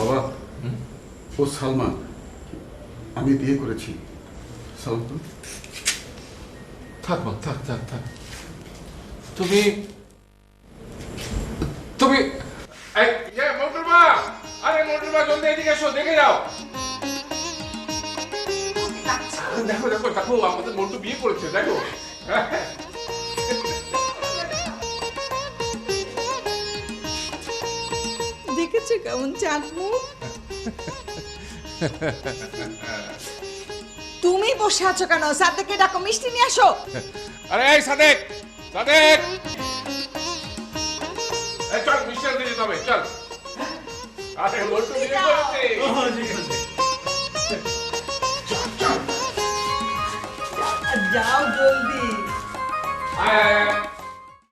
বাবা, ও সালমান, আমি বিয়ে করেছি। সালাম তো। থাক মা, থাক থাক থাক। তুমি তুমি মোটর মা, আরে মোটর মা, জলদি এদিকে এসো, দেখে যাও। দেখো দেখো দেখো, আমাদের মন্টু বিয়ে করেছে, দেখো। দেখেছো কেমন চাঁদ মুখ? তুমি বসে আছো কেন? সাদেকে ডাকো, মিষ্টি নিয়ে আসো। আরে এই সাদেক, সাদেক, এই চল, মিষ্টি আনতে যেতে হবে, চল। আরে মন্টু বিয়ে করেছে। যাও জলদি। আয়